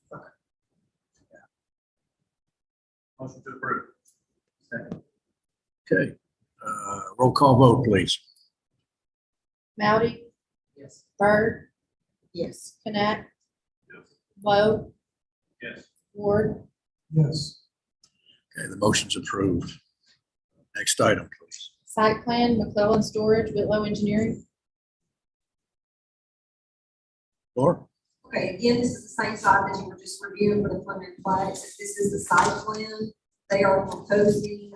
Motion to approve. Second. Okay, roll call vote, please. Moudy, Yes. Bird, Yes. Knapp, Yes. Lowe, Yes. Ward, Yes. Okay, the motion's approved. Next item, please. site plan, McClellan Storage, Whitlow Engineering. Laura? Okay, again, this is the same site that you were just reviewing for the preliminary plat, except this is the site plan. They are proposing,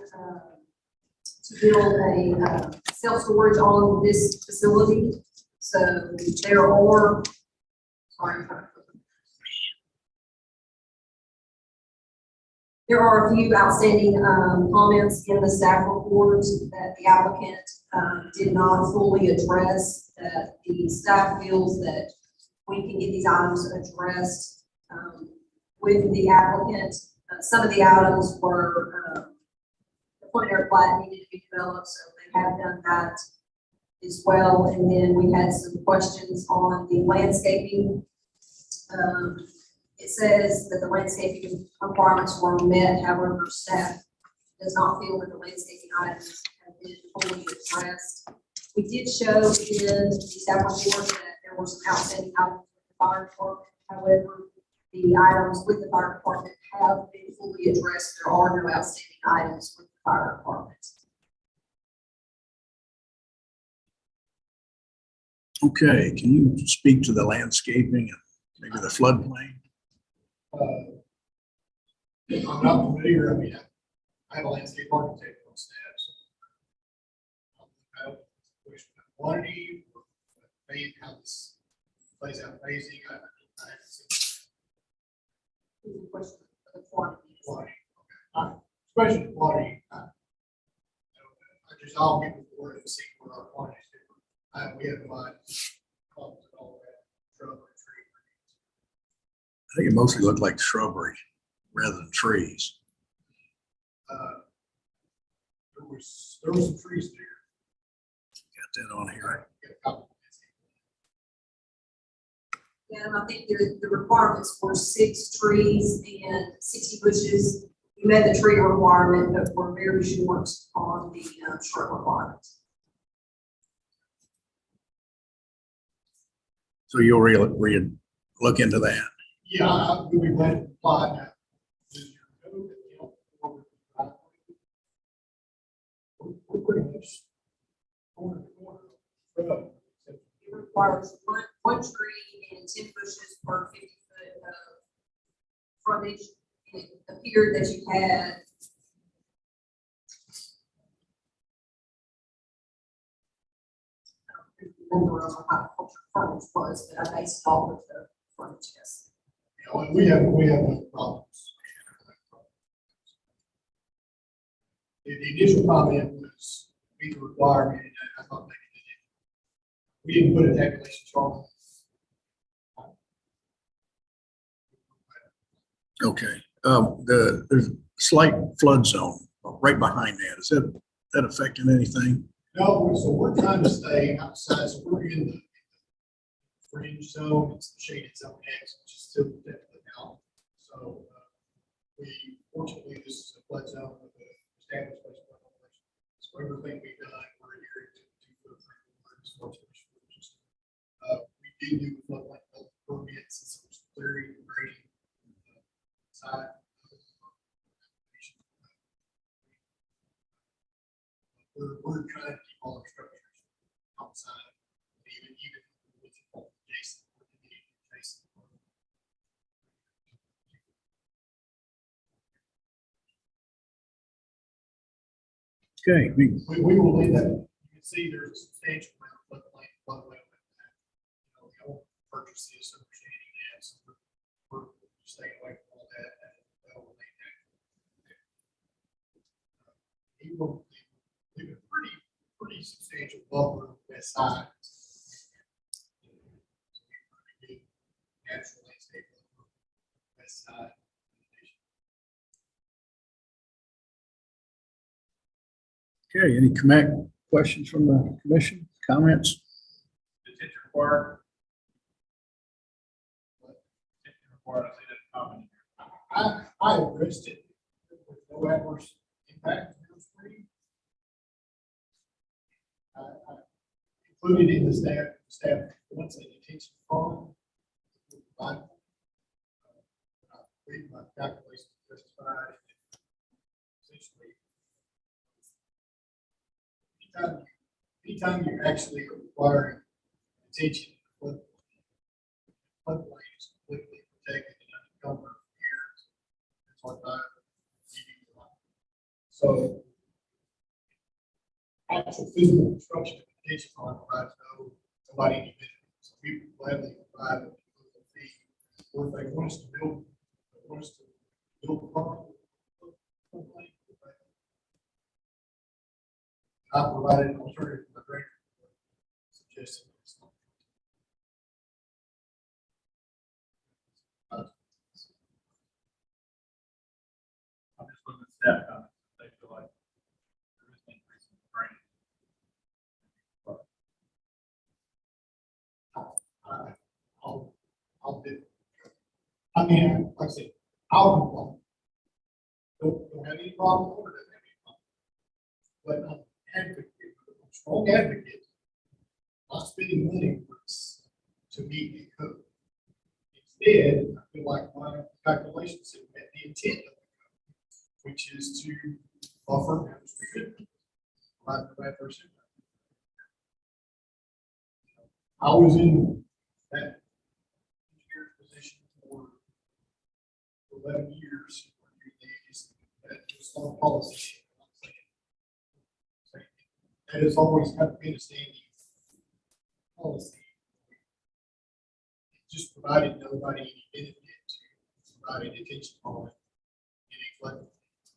to build a, self-storage on this facility. So there are, sorry. There are a few outstanding, comments in the staff report that the applicant, did not fully address, that the staff feels that we can get these items addressed, with the applicant. Some of the items were, the preliminary plat needed to be developed, so they have done that as well. And then we had some questions on the landscaping. It says that the landscaping requirements were met, however, staff does not feel that the landscaping items have been fully addressed. We did show in the staff report that there were some outstanding items with the fire department. However, the items with the fire department have been fully addressed. There are no outstanding items with the fire department. Okay, can you speak to the landscaping and maybe the floodplain? I'm not familiar, I mean, I have a landscape architect on staff, so. I don't question the quantity, or phase, how this plays out phasing, I haven't seen The question of the quantity. quantity. Okay. Question of quantity, I'll get the word and see where our quantities differ. We have to find, all that, shrub or tree. think it mostly looked like shrubbery rather than trees. There was some trees there. Got that on here. Yeah, and I think the requirements were 6 trees and 60 bushes. You met the tree requirement, but were very short on the shrub requirement. So you'll look into that. Yeah, I would be glad to apply now. Does your code account for the driveway? We're pretty much corner to corner. It requires one tree and 10 bushes per 50 foot of frontage. And it appeared that you had I don't remember how much frontage was, but I based all of the frontage, yes. You know, and we have no problems. The initial comment was meet the requirement, and I thought maybe we didn't put a tabulation chart. Okay. There's a slight flood zone right behind that. Is that affecting anything? No, so we're trying to stay outside, so we're in the fringe zone, it's the shaded zone X, which is still definitely out. So, fortunately, this is a flood zone with a established place of operation. So everything we've done, we're adhering to 2 foot 3 foot. We did do floodplain permits and some clearing and grading side. We're trying to keep all our structures outside, even with Jason. Okay. We will leave that. You can see there's a substantial amount of floodway with that. You know, the old purchases, understanding that, so we're staying away from all that. And that will leave that. He will leave a pretty substantial buffer on that side. Natural landscape on the west side. Okay. Any questions from the commission? Comments? Detention required. Detention required, I see that comment. I addressed it with no adverse impact. I included in the staff, once a detention farm. I believe my calculations justified. Essentially, anytime you're actually requiring detention, floodplain is completely protected and unencumbered for years. That's what so actual physical construction of the detention pond provides nobody any benefit. So we would gladly provide a fee, or if they want us to build a pond. I provided an alternative to my director, suggesting it's not. I'm just looking at staff comments. They feel like there is an increase in drainage. I'll do. I mean, like I said, I'll comply. Don't have any problem or doesn't have any problem. But I'm an advocate, I'm a strong advocate, not spending money to meet the code. Instead, I feel like my calculations have met the intent of the code, which is to offer restricted, provide no adverse impact. I was in that engineer's position for 11 years. That was on policy. That has always been a standing policy. It just provided nobody any benefit to provide a detention pond in a flood.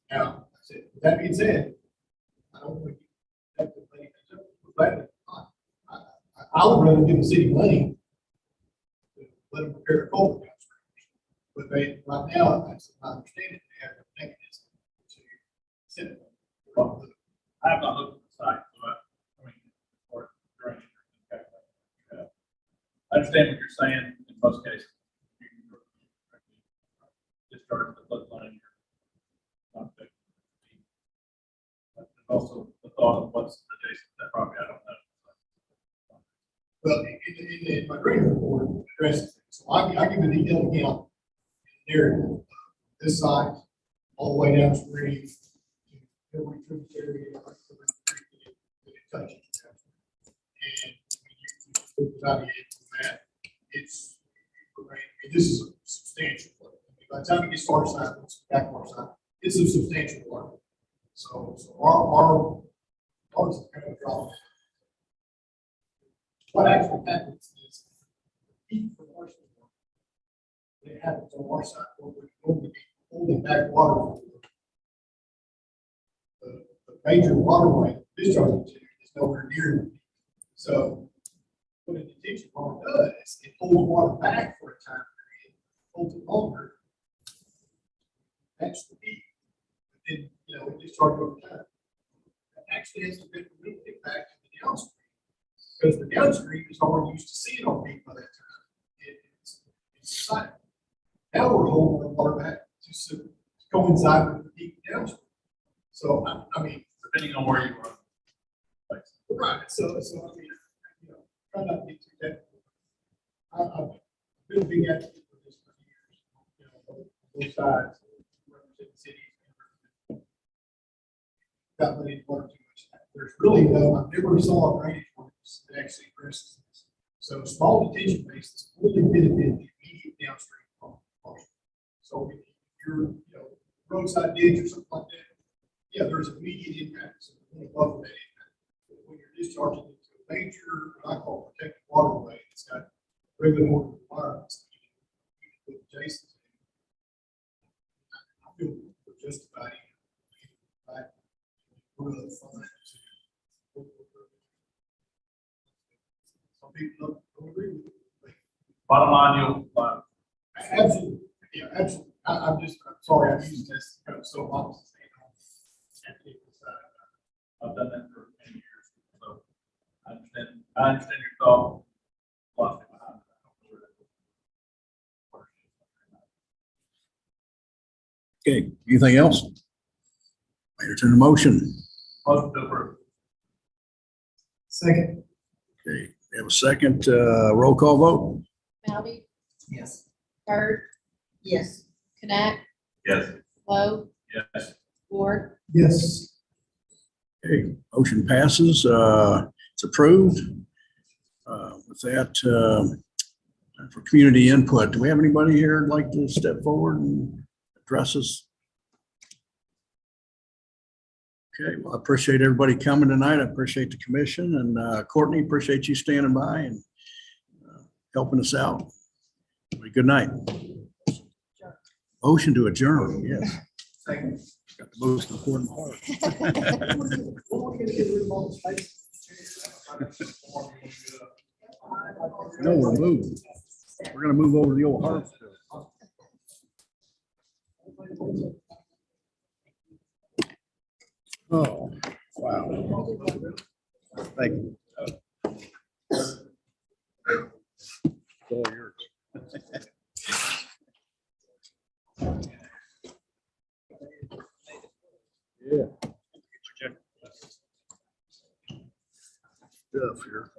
Now, I said, with that being said, I don't think you have to pay attention. I would rather give the city money to let them prepare a culvert downstream. But they, right now, that's my understanding, they have a mechanism to set it. I have not looked at the site, so I mean, or during. I understand what you're saying in most cases. You can discharge the floodplain. You're not affecting the sea. But there's also the thought of what's adjacent to that property, I don't know. Well, in my grant report addresses it, so I give a detailed account in the narrative. This site, all the way downstream, to every tributary, every creek that it touches. And when you evaluate that, it's, I mean, this is a substantial work. I mean, by the time it gets far side, it's back far side, it's a substantial work. So ours is kind of a drop. What actually happens is, heat from our system, it happens on our side, where we're going to be holding back water. The major waterway discharging to is nowhere near the peak. So what a detention pond does, it holds water back for a time period, holds it longer. That's the peak. But then, it discharges over time. That actually has a bit of an impact to the downstream. Because the downstream is already used to seeing on peak by that time. It's silent. Now we're holding the water back to coincide with the peak downstream. So, I mean, Depending on where you are. right, so I mean, try not to get too technical. I've been a big advocate for this for years, both sides, represent cities. Got money for too much. There's really I've never saw a drainage ordinance that actually addresses this. So small detention bases only benefit the immediate downstream portion. So if you're, roadside ditch or something like that, yeah, there's immediate impact, so we're going to buffer that impact. But when you're discharging into a major, what I call protected waterway, it's got regulatory requirements, even with adjacent. I feel we're justified. Really fun. Some people don't agree with it. Bottom line, you'll, Absolutely, yeah, absolutely. I'm sorry, I'm using this kind of so opposite. I've done that for many years, so I understand your thought. Philosophy behind it. Okay, anything else? Entertain a motion. Motion to approve. Second. Okay, we have a second, roll call vote. Malby, Yes. Bird, Yes. Yes. Knapp, Lowe, Yes. Ward, Yes. Okay, motion passes, it's approved. With that, for community input, do we have anybody here who'd like to step forward and address us? Okay, well, I appreciate everybody coming tonight. I appreciate the commission, and Courtney, appreciate you standing by and helping us out. Good night. Motion to adjourn, yes. Second. Got the most important part. No, we're moving. We're gonna move over to the old Harvard. Oh, wow. Thank you.